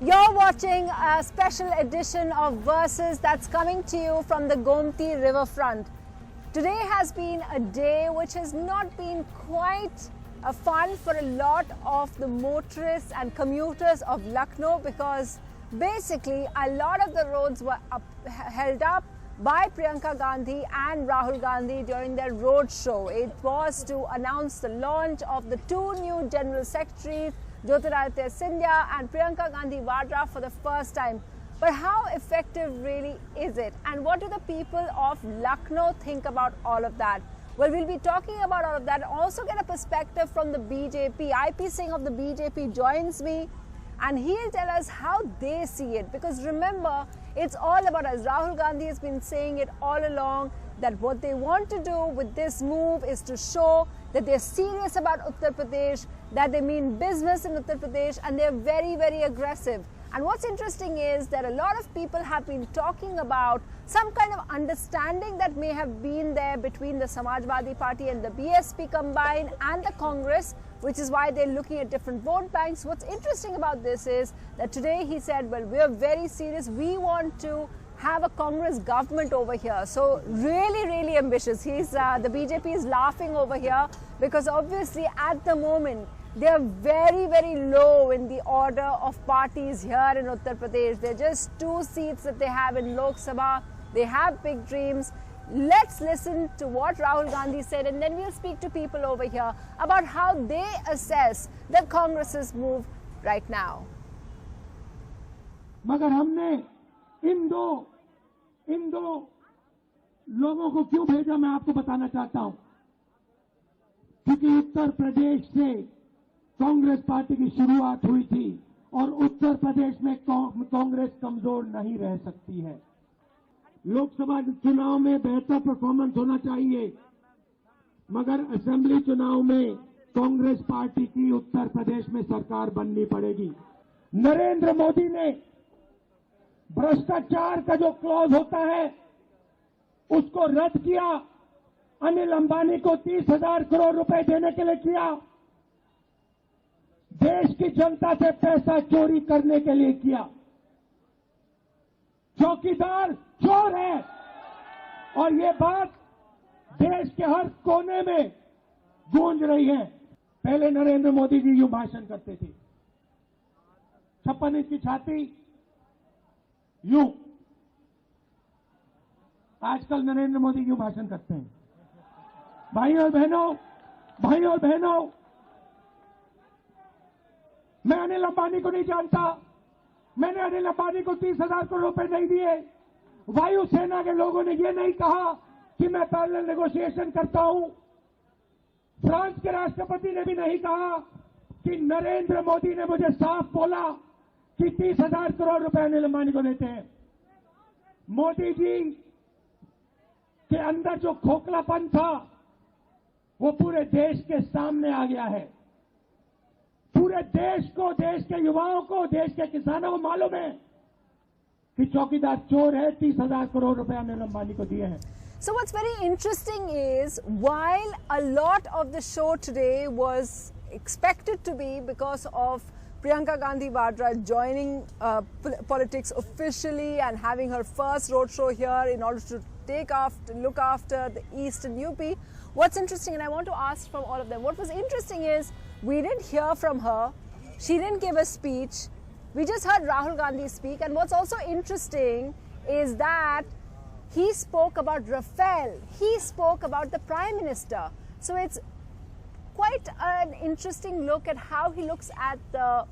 You're watching a special edition of Versus that's coming to you from the Gomti riverfront. Today has been a day which has not been quite fun for a lot of the motorists and commuters of Lucknow, because basically a lot of the roads were held up by Priyanka Gandhi and Rahul Gandhi during their road show. It was to announce the launch of the two new General Secretaries, Jyotiraditya Scindia and Priyanka Gandhi Vadra, for the first time. But how effective really is it? And what do the people of Lucknow think about all of that? Well, we'll be talking about all of that and also get a perspective from the BJP. IP Singh of the BJP joins me, and he'll tell us how they see it. Because remember, it's all about us. Rahul Gandhi has been saying it all along that what they want to do with this move is to show that they're serious about Uttar Pradesh, that they mean business in Uttar Pradesh, and they're very, very aggressive. And what's interesting is that a lot of people have been talking about some kind of understanding that may have been there between the Samajwadi Party and the BSP combined and the Congress, which is why they're looking at different vote banks. What's interesting about this is that today he said, well, we're very serious. We want to have a Congress government over here. So really, really ambitious. The BJP is laughing over here because obviously at the moment, they are very, very low in the order of parties here in Uttar Pradesh. They're just 2 seats that they have in Lok Sabha. They have big dreams. Let's listen to what Rahul Gandhi said, and then we'll speak to people over here about how they assess the Congress's move right now. मगर हमने इन दो लोगों को क्यों भेजा, मैं आपको बताना चाहता हूं। क्योंकि उत्तर प्रदेश से कांग्रेस पार्टी की शुरुआत हुई थी और उत्तर प्रदेश में कांग्रेस कमजोर नहीं रह सकती है। लोकसभा चुनाव में बेहतर परफॉर्मेंस होना चाहिए, मगर असेंबली चुनाव में कांग्रेस पार्टी की उत्तर प्रदेश में सरकार बननी पड़ेगी। नरेंद्र मोदी ने भ्रष्टाचार का जो क्लॉज होता है उसको रद्द किया, अनिल अंबानी को 30,000 करोड़ रुपए देने के लिए किया, देश की जनता से पैसा चोरी करने के लिए किया। चौकीदार चोर है, और ये बात देश के हर कोने में गूंज रही है। पहले नरेंद्र मोदी जी यूं भाषण करते थे, 56 इंच की छाती, यूं। आजकल नरेंद्र मोदी यूं भाषण करते हैं। भाइयों और बहनों, मैं अनिल अंबानी को नहीं जानता। मैंने अनिल अंबानी को 30,000 करोड़ रुपए नहीं दिए। वायुसेना के लोगों ने यह नहीं कहा कि मैं पैरेलल नेगोशिएशन करता हूं। फ्रांस के राष्ट्रपति ने भी नहीं कहा कि नरेंद्र मोदी ने मुझे साफ बोला कि 30,000 करोड़ रुपए अनिल अंबानी को देते हैं। मोदी जी के अंदर जो खोखलापन था वो पूरे देश के सामने आ गया है। पूरे देश को, देश के युवाओं को, देश के किसानों को मालूम है कि चौकीदार चोर है। 30,000 करोड़ रुपए अनिल अंबानी को दिए हैं। So what's very interesting is, while a lot of the show today was expected to be because of Priyanka Gandhi Vadra joining politics officially and having her first road show here in order to look after the eastern UP, what's interesting, and I want to ask from all of them, what was interesting is we didn't hear from her. She didn't give a speech. We just heard Rahul Gandhi speak. And what's also interesting is that he spoke about Rafale. He spoke about the Prime Minister. So it's quite an interesting look at how he looks at the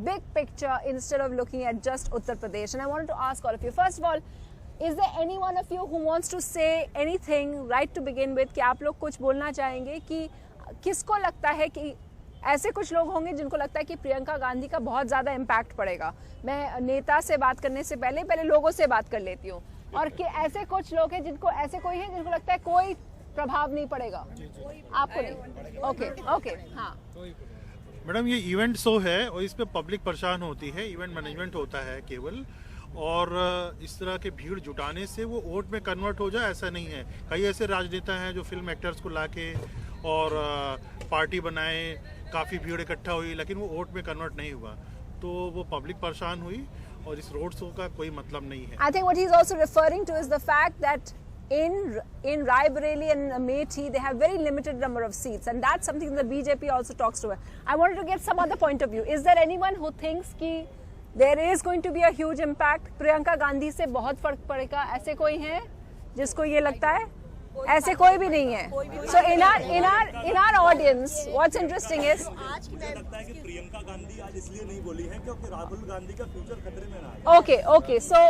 big picture instead of looking at just Uttar Pradesh. And I wanted to ask all of you, first of all, is there any one of you who wants to say anything right to begin with? कि आप लोग कुछ बोलना चाहेंगे कि किसको लगता है कि ऐसे कुछ लोग होंगे जिनको लगता है कि प्रियंका गांधी का बहुत ज़्यादा इम्पैक्ट पड़ेगा? मैं नेता से बात करने से पहले लोगों से बात कर लेती हूँ। और कि ऐसे कुछ लोग हैं जिनको लगता है कोई प्रभाव नहीं पड़ेगा? आपको नहीं? ओके, हाँ। मैडम, ये इवेंट शो है और इस पे पब्लिक परेशान होती है। इवेंट मैनेजमेंट होता है केवल, और इस तरह के भीड़ जुटाने से वो वोट में कन्वर्ट हो जाए ऐसा नहीं है। कई ऐसे राजनेता हैं जो फिल्म एक्टर्स को लाके और पार्टी बनाए, काफ़ी भीड़ इकट्ठा हुई, लेकिन वो वोट में कन्वर्ट नहीं हुआ। तो वो पब्लिक परेशान हुई और इस रोड शो का कोई मतलब नहीं है। I think what he's also referring to is the fact that in Raebareli and Amethi they have very limited number of seats, and that's something the BJP also talks to. I wanted to get some other point of view. Is there anyone who thinks कि there is going to be a huge impact? Priyanka Gandhi से बहुत फर्क पड़ेगा, ऐसे कोई है जिसको ये लगता है? ऐसे कोई भी नहीं है. So in our audience, what's interesting is मुझे लगता है कि प्रियंका गांधी आज इसलिए नहीं बोली है क्योंकि राहुल गांधी का फ्यूचर खतरे में ना है। Okay, so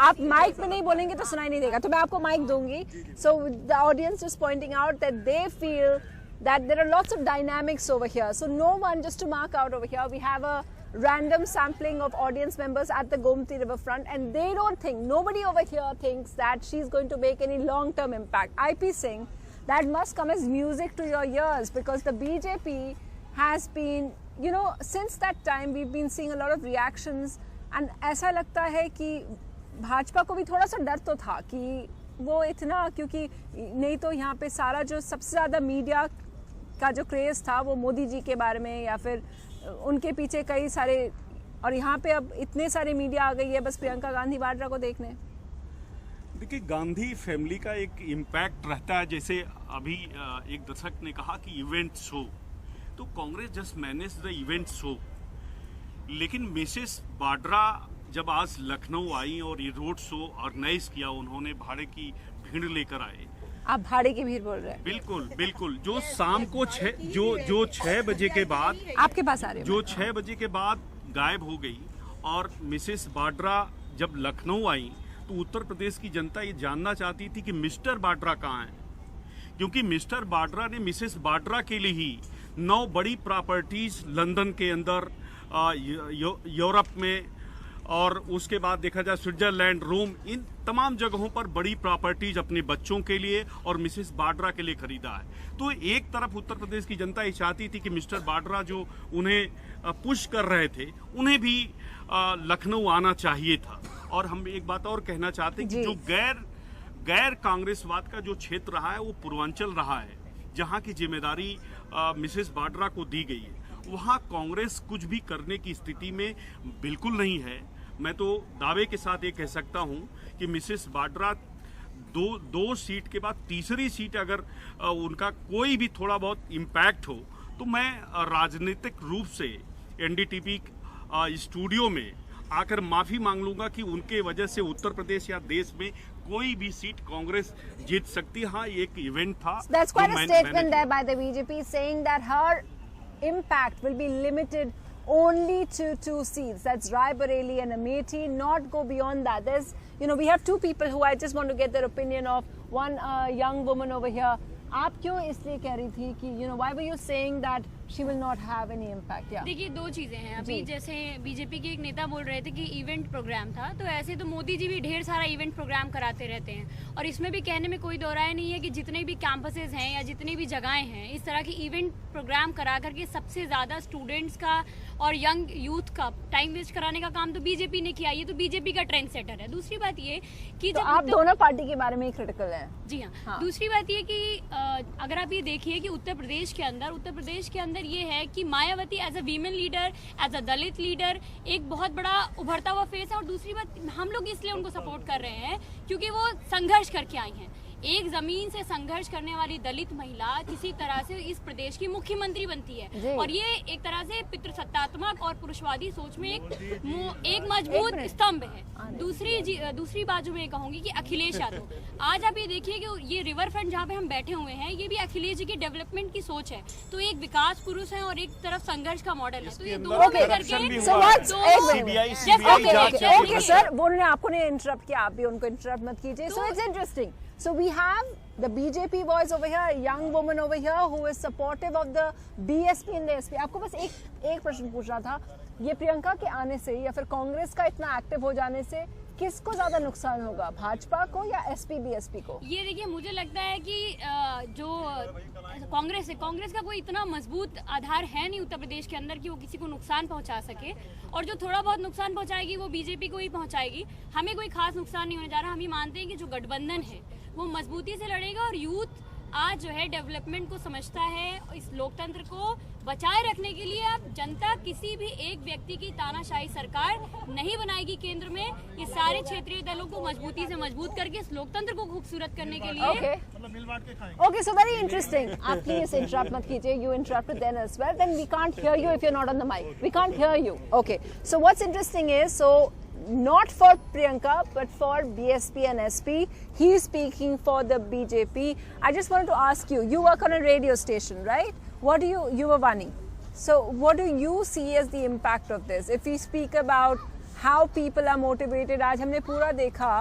आप माइक पे नहीं बोलेंगे तो सुनाई नहीं देगा, तो मैं आपको माइक दूंगी. So the audience is pointing out that they feel that there are lots of dynamics over here. So no one, just to mark out over here, we have a random sampling of audience members at the Gomti riverfront, and they don't think, nobody over here thinks that she's going to make any long-term impact. IP Singh, that must come as music to your ears, because the BJP has been, you know, since that time we've been seeing a lot of reactions, and ऐसा लगता है कि भाजपा को भी थोड़ा सा डर तो था कि वो इतना, क्योंकि नहीं तो यहाँ पे सारा जो सबसे ज़्यादा मीडिया का जो क्रेज़ था वो मोदी जी के बारे में, या फिर उनके पीछे कई सारे, और यहाँ पे अब इतने सारे मीडिया आ गई है बस प्रियंका गांधी वाड्रा को देखने. देखिए, गांधी फैमिली का एक इम्पैक्ट रहता है. जैसे अभी एक दर्शक ने कहा कि इवेंट शो, तो Congress just manage the event show, लेकिन मिसेस वाड्रा जब आज लखनऊ आई और ये रोड शो ऑर्गेनाइज किया, उन्होंने भाड़े की भीड़ लेकर आए. आप भाड़े की भीड़ बोल रहे हैं? बिल्कुल बिल्कुल. जो शाम को जो 6 बजे के बाद, आपके पास आ रहे हो, जो 6 बजे के बाद गायब हो गई, और मिसेस वाड्रा जब लखनऊ आई तो उत्तर प्रदेश की जनता ये जानना चाहती थी कि मिस्टर वाड्रा कहाँ हैं, क्योंकि मिस्टर वाड्रा ने मिसेस वाड्रा के लिए ही 9 बड़ी प्रॉपर्टीज लंदन के अंदर, यूरोप में, और उसके बाद देखा जाए स्विट्जरलैंड, रोम, इन तमाम जगहों पर बड़ी प्रॉपर्टीज अपने बच्चों के लिए और मिसेस वाड्रा के लिए खरीदा है. तो एक तरफ उत्तर प्रदेश की जनता ये चाहती थी कि मिस्टर वाड्रा जो उन्हें पुश कर रहे थे, उन्हें भी लखनऊ आना चाहिए था. और हम एक बात और कहना चाहते हैं कि जो गैर कांग्रेसवाद का जो क्षेत्र रहा है वो पूर्वांचल रहा है, जहाँ की जिम्मेदारी मिसेस वाड्रा को दी गई है. वहाँ कांग्रेस कुछ भी करने की स्थिति में बिल्कुल नहीं है. मैं तो दावे के साथ ये कह सकता हूँ कि मिसेस वाड्रा दो सीट के बाद तीसरी सीट अगर उनका कोई भी थोड़ा बहुत इम्पैक्ट हो, तो मैं राजनीतिक रूप से एनडीटीवी स्टूडियो में आकर माफी मांग लूंगा कि उनके वजह से उत्तर प्रदेश या देश में कोई भी सीट कांग्रेस जीत सकती है. हाँ, ये एक इवेंट था. That's quite a statement there by the BJP saying that her impact will be limited only to 2 seats. That's Raebareli and Amethi, not go beyond that. There's, you know, we have 2 people who I just want to get their opinion of. One young woman over here. आप क्यों इसलिए कह रही थी कि, you know, why were you saying that she will not have any impact? Yeah. देखिए, 2 चीजें हैं. अभी जैसे बीजेपी के एक नेता बोल रहे थे कि इवेंट प्रोग्राम था, तो ऐसे तो मोदी जी भी ढेर सारा इवेंट प्रोग्राम कराते रहते हैं, और इसमें भी कहने में कोई दो राय नहीं है कि जितने भी कैंपसेस हैं या जितनी भी जगहें हैं, इस तरह की इवेंट प्रोग्राम करा करके सबसे ज्यादा स्टूडेंट्स का और यंग यूथ का टाइम वेस्ट कराने का काम तो बीजेपी ने किया. ये तो बीजेपी का ट्रेंड सेटर है. दूसरी बात ये कि तो आप दोनों पार्टी के बारे में ही क्रिटिकल हैं. जी हाँ. दूसरी बात ये कि अगर आप ये देखिए कि उत्तर प्रदेश के अंदर ये है कि Mayawati as a women leader, as a Dalit leader, एक बहुत बड़ा उभरता हुआ फेस है. और दूसरी बात, हम लोग इसलिए उनको सपोर्ट कर रहे हैं क्योंकि वो संघर्ष करके आई हैं. एक जमीन से संघर्ष करने वाली दलित महिला किसी तरह से इस प्रदेश की मुख्यमंत्री बनती है, और ये एक तरह से पितृसत्तात्मक और पुरुषवादी सोच में एक मजबूत स्तंभ है. दूसरी बात जो मैं कहूंगी कि अखिलेश यादव, आज आप ये देखिए कि ये रिवर फ्रंट जहाँ पे हम बैठे हुए हैं, ये भी अखिलेश जी की डेवलपमेंट की सोच है. तो एक विकास पुरुष है और एक तरफ संघर्ष का मॉडल है. तो ये दोनों मिलकर के सर, उन्होंने आपको नहीं इंटरप्ट किया, आप भी उनको इंटरप्ट मत कीजिए. So it's interesting. So we have the BJP voice over here, a young woman over here who is supportive of the BSP and the SP. आपको बस एक प्रश्न पूछना था, ये प्रियंका के आने से या फिर कांग्रेस का इतना एक्टिव हो जाने से किसको ज्यादा नुकसान होगा, भाजपा को या SP BSP को? ये देखिए, मुझे लगता है कि जो कांग्रेस है, कांग्रेस का कोई इतना मजबूत आधार है नहीं उत्तर प्रदेश के अंदर कि वो किसी को नुकसान पहुंचा सके, और जो थोड़ा बहुत नुकसान पहुंचाएगी वो बीजेपी को ही पहुंचाएगी. हमें कोई खास नुकसान नहीं होने जा रहा. हम ये मानते हैं कि जो गठबंधन है वो मजबूती से लड़ेगा, और यूथ आज जो है डेवलपमेंट को समझता है। इस लोकतंत्र को बचाए रखने के लिए अब जनता किसी भी एक व्यक्ति की तानाशाही सरकार नहीं बनाएगी केंद्र में। ये सारे क्षेत्रीय दलों को मजबूती से मजबूत करके इस लोकतंत्र को खूबसूरत करने के लिए Okay. Okay, so very interesting. Please interrupt mat kijiye. You interrupted then as well. Then we can't hear you if you're not on the mic. We can't hear you. Okay. So what's interesting is, so not for Priyanka, but for BSP and SP, he's speaking for the BJP. I just wanted to ask you. You work on a radio station, right? What do you were Vani. So what do you see as the impact of this? If we speak about how people are motivated, आज हमने पूरा देखा.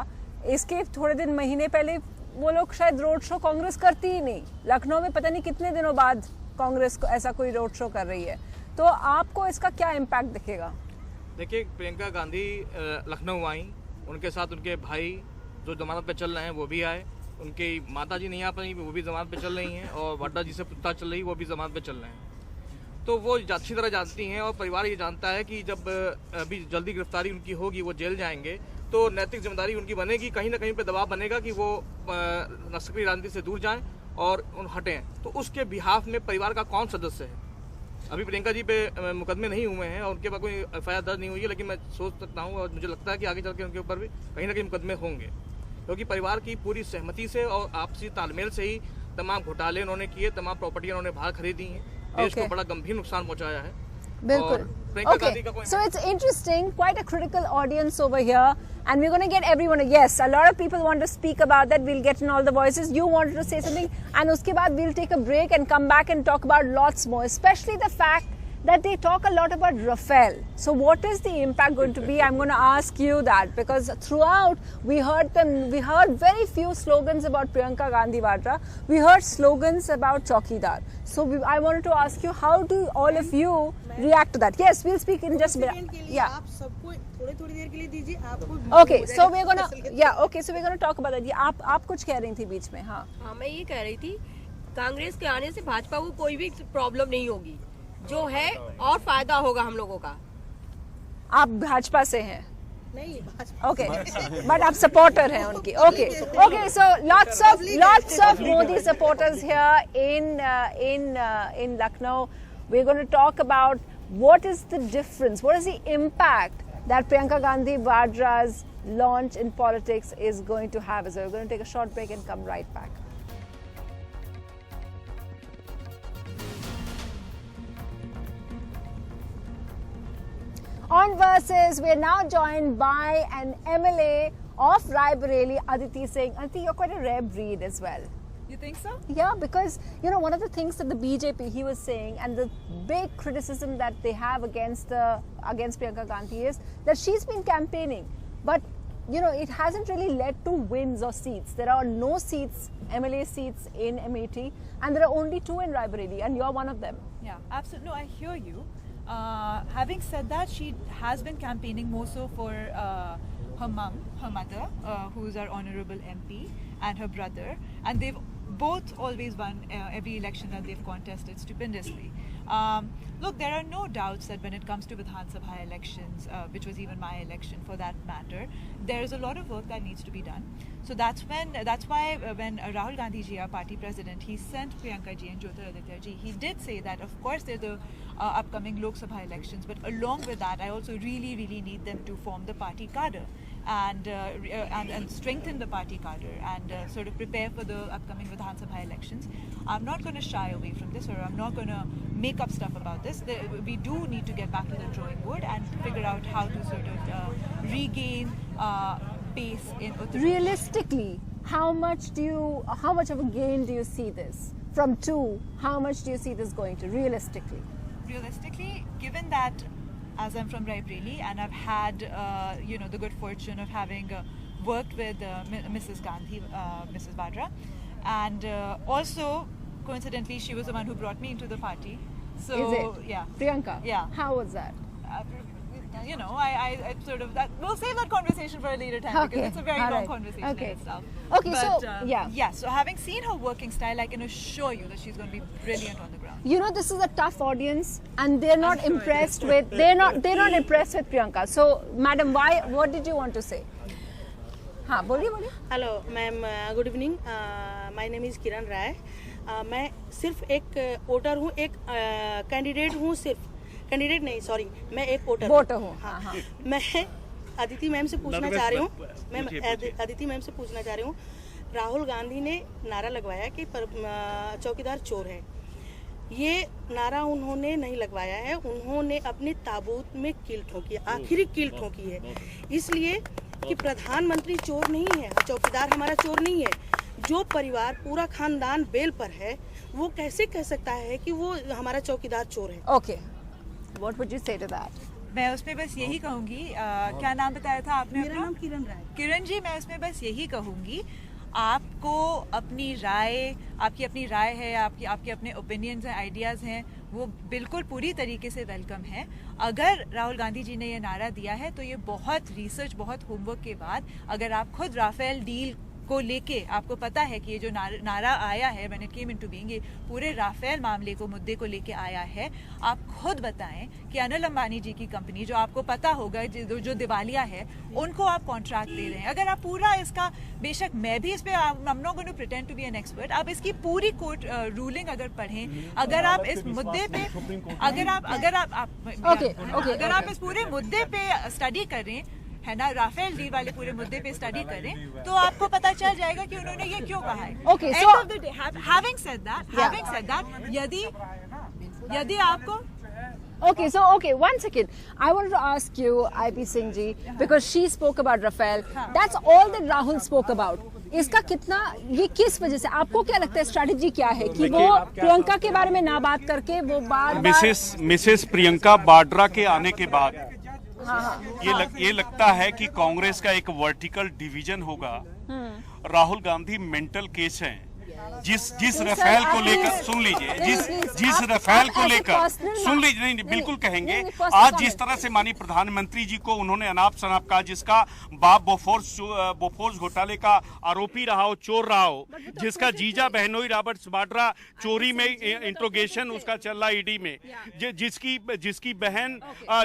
इसके थोड़े दिन महीने पहले वो लोग शायद रोड शो कांग्रेस करती ही नहीं. लखनऊ में पता नहीं कितने दिनों बाद कांग्रेस को ऐसा कोई रोड शो कर रही है. तो आपको इसका क्या इम्पैक्ट दिखेगा? देखिए, प्रियंका गांधी लखनऊ आई, उनके साथ उनके भाई जो जमानत पे चल रहे हैं वो भी आए, उनकी माता जी नहीं आ पाई वो भी जमानत पे चल रही हैं, और वाड्रा जी से पूछताछ चल रही वो भी जमानत पे चल रहे हैं. तो वो अच्छी तरह जानती हैं और परिवार ये जानता है कि जब अभी जल्दी गिरफ्तारी उनकी होगी, वो जेल जाएंगे, तो नैतिक जिम्मेदारी उनकी बनेगी, कहीं ना कहीं पे दबाव बनेगा कि वो नक्सली राजनीति से दूर जाएं और हटें. तो उसके बिहाफ में परिवार का कौन सदस्य है? अभी प्रियंका जी पे मुकदमे नहीं हुए हैं और उनके पास कोई एफआईआर दर्ज नहीं हुई है, लेकिन मैं सोच सकता हूँ और मुझे लगता है कि आगे चल के उनके ऊपर भी कहीं ना कहीं मुकदमे होंगे, क्योंकि परिवार की पूरी सहमति से और आपसी तालमेल से ही तमाम घोटाले उन्होंने किए, तमाम प्रॉपर्टियां उन्होंने बाहर खरीदी हैं, देश को बड़ा गंभीर नुकसान पहुंचाया है. Bilkul. Okay, so it's interesting, quite a critical audience over here, and we're going to get everyone. Yes, a lot of people want to speak about that. We'll get in all the voices. You wanted to say something, and uske baad we'll take a break and come back and talk about lots more, especially the fact that they talk a lot about Rafale. So what is the impact going to be? I'm going to ask you that, because throughout we heard very few slogans about Priyanka Gandhi Vadra. We heard slogans about Chaukidar. So I wanted to ask you, how do all of you react to that? Yes, we'll speak in just a minute. Yeah. Okay, so we're going to talk about that. आप कुछ कह रही थी बीच में? हाँ. हाँ, मैं ये कह रही थी, कांग्रेस के आने से भाजपा को कोई भी प्रॉब्लम नहीं होगी, जो है और फायदा होगा हम लोगों का. आप भाजपा से हैं? नहीं, भाजपा. Okay, but आप सपोर्टर हैं उनकी. Okay, so lots of Modi supporters here in Lucknow. We're going to talk about what is the difference, what is the impact that Priyanka Gandhi Vadra's launch in politics is going to have. So we're going to take a short break and come right back. On Versus, we're now joined by an MLA of Rai Bareli, Aditi Singh. Aditi, you're quite a rare breed as well. You think so? Yeah, because, you know, one of the things that the BJP, he was saying, and the big criticism that they have against Priyanka Gandhi is that she's been campaigning, but, you know, it hasn't really led to wins or seats. There are no seats, MLA seats in Amethi, and there are only 2 in Rai Bareli, and you're one of them. Yeah, absolutely. No, I hear you. Having said that, she has been campaigning more so for her mum, her mother, who's our honourable MP, and her brother, and they've both always won every election that they've contested stupendously. Look, there are no doubts that when it comes to Vidhan Sabha elections, which was even my election for that matter, there is a lot of work that needs to be done. So that's why when Rahul Gandhi ji, our party president, he sent Priyanka ji and Jyotiraditya ji, he did say that of course there's the upcoming Lok Sabha elections, but along with that I also really need them to form the party cadre and strengthen the party cadre and sort of prepare for the upcoming Vidhan Sabha elections. I'm not going to shy away from this, or I'm not going to make up stuff about this. We do need to get back to the drawing board and figure out how to sort of regain pace in Uttar Pradesh. Realistically, how much of a gain do you see this? From 2, how much do you see this going to, realistically? Realistically, given that as I'm from Rai Bareli and I've had the good fortune of having worked with Mrs. Gandhi, Mrs. Vadra, and also coincidentally she was the one who brought me into the party. So is it? Yeah. Priyanka? Yeah. How was that? I sort of we'll save that conversation for a later time, because it's a very long conversation in itself. Okay, but, yeah. So having seen her working style, I can assure you that she's going to be brilliant on the ground. You know, this is a tough audience, and they're not impressed with impressed with Priyanka. So, madam, what did you want to say? हाँ, बोलिए. Hello, ma'am. Good evening. My name is Kiran Rai. मैं सिर्फ एक voter हूँ, एक candidate हूँ, सिर्फ candidate नहीं, सॉरी, मैं एक वोटर हूँ। हाँ। मैं अदिति मैम से पूछना चाह रही हूँ, अदिति मैम से पूछना चाह रही हूँ, राहुल गांधी ने नारा लगवाया कि चौकीदार चोर है। ये नारा उन्होंने नहीं लगवाया है, उन्होंने अपने ताबूत में कील ठोकी है, आखिरी कील ठोकी है, इसलिए कि प्रधानमंत्री चोर नहीं है, चौकीदार हमारा चोर नहीं है। जो परिवार पूरा खानदान बेल पर है, वो कैसे कह सकता है कि वो हमारा चौकीदार चोर है? ओके, व्हाट वुड यू से टू दैट? मैं उसमें बस यही कहूँगी, क्या नाम बताया था आपने? मेरा नाम किरण राय। किरण जी, मैं उसमें बस यही कहूँगी, आपको अपनी राय, आपकी अपनी राय है, आपके अपने ओपिनियंस हैं, आइडियाज़ हैं, वो बिल्कुल पूरी तरीके से वेलकम है। अगर राहुल गांधी जी ने ये नारा दिया है तो ये बहुत रिसर्च, बहुत होमवर्क के बाद, अगर आप खुद राफेल डील को लेके आपको पता है कि ये जो नारा आया है when it came into being, ये पूरे राफेल मामले को, मुद्दे को लेके आया है, आप खुद बताएं कि अनिल अंबानी जी की कंपनी, जो आपको पता होगा जो दिवालिया है, उनको आप कॉन्ट्रैक्ट दे रहे हैं। अगर आप पूरा इसका, बेशक मैं भी इस पे, I am not going to pretend to be an expert, आप इसकी पूरी कोर्ट रूलिंग अगर पढ़ें, अगर आप इस मुद्दे पे, अगर आप इस पूरे मुद्दे पे स्टडी करें, है ना, राफेल डील वाले पूरे मुद्दे पे स्टडी करें, तो आपको पता चल जाएगा कि उन्होंने ये क्यों कहा है। Okay, End so of the day, having said that, यदि आपको Okay, one second. I wanted to ask you, IP Singh ji, because she spoke about Rafale. That's all that Rahul spoke about. इसका कितना, ये किस वजह से, आपको क्या लगता है स्ट्रैटेजी क्या है कि वो प्रियंका के बारे में ना बात करके वो बार मिसेस प्रियंका वाड्रा के आने के बाद ये लगता है कि कांग्रेस का एक वर्टिकल डिवीजन होगा। राहुल गांधी मेंटल केस हैं। जिस रफेल को लेकर, सुन लीजिए, जिस रफेल को लेकर, सुन लीजिए, नहीं बिल्कुल कहेंगे, आज जिस तरह से माननीय प्रधानमंत्री जी को उन्होंने अनाप शनाप कहा, जिसका बाप बोफोर्स घोटाले का आरोपी रहा हो, चोर रहा हो, जिसका जीजा बहनोई रॉबर्ट्स वाड्रा चोरी में इंट्रोगेशन उसका चल रहा ईडी में, जिसकी बहन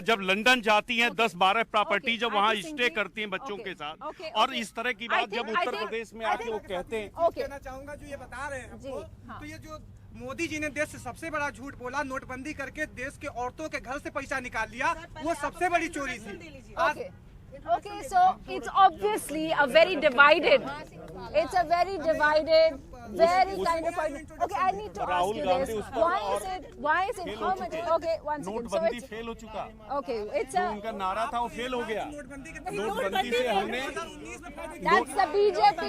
जब लंदन जाती है 10-12 प्रॉपर्टी जब वहाँ स्टे करती हैं बच्चों के साथ, और इस तरह की बात जब उत्तर प्रदेश में आके वो कहते हैं। कहना चाहूंगा जो ये बता रहे हैं आपको, तो ये जो मोदी जी ने देश से सबसे बड़ा झूठ बोला, नोटबंदी करके देश के औरतों के घर से पैसा निकाल लिया, वो सबसे बड़ी चोरी थी। Okay, so it's obviously a very divided, very kind of point. Okay, I need to ask you this. Why is it, how much, okay, one second. So it's, fail हो चुका। okay, it's a, उनका नारा था वो fail हो गया। नोटबंदी से हमने, that's the BJP,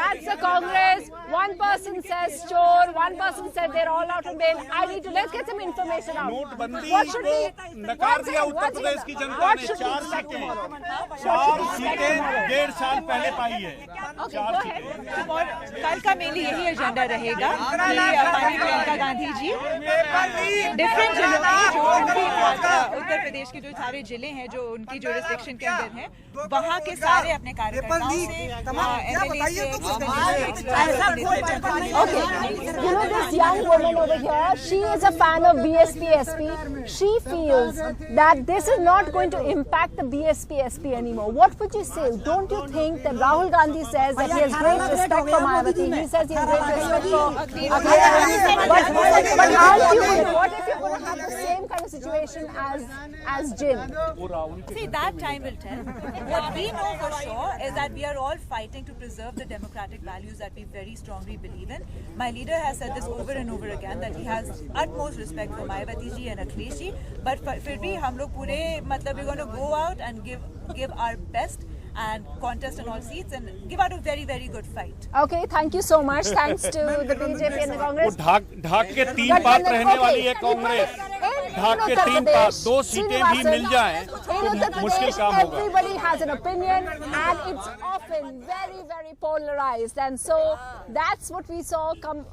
that's the Congress. One person says chore, one person said they're all out on bail. I need to, let's get some information out. नोटबंदी What should को we, नकार दिया उत्तर प्रदेश की जनता ने। 4 सीटें 1.5 साल पहले पाई है। कल का मेनली यही एजेंडा रहेगा कि माननीय प्रियंका गांधी जी डिफरेंट जिलों में, जो उत्तर प्रदेश के जो सारे जिले हैं जो उनकी जुरिस्डिक्शन के अंदर हैं, वहाँ के सारे अपने कार्यकर्ताओं से, MLA से, okay, you know this young woman over here, she is a fan of BSP-SP. She feels that this is not going to impact the BSP-SP anymore. What would you say? Don't you think that Rahul Gandhi says that he has great respect for Mayawati, he says he has great respect for Akhilesh, but aren't you, what if you're going to have the same kind of situation as Jin? See, that time will tell. What we know for sure is that we are all fighting to preserve the democratic values that we very strongly believe in. My leader has said this over and over again that he has utmost respect for Mayawati ji and Akhilesh ji, but फिर भी हम लोग पूरे, मतलब, we're going to go out and give our best and contest in all seats and give out a very, very good fight. Okay, thank you so much. Thanks to the BJP and the Congress. ढाक के 3 बात रहने वाली है कांग्रेस। ढाक के 3 बात, 2 सीटें भी मिल जाएं तो मुश्किल काम होगा। Everybody has an opinion and it's often very, very polarized, and so that's what we saw come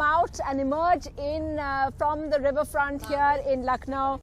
out and emerge in from the riverfront here in Lucknow.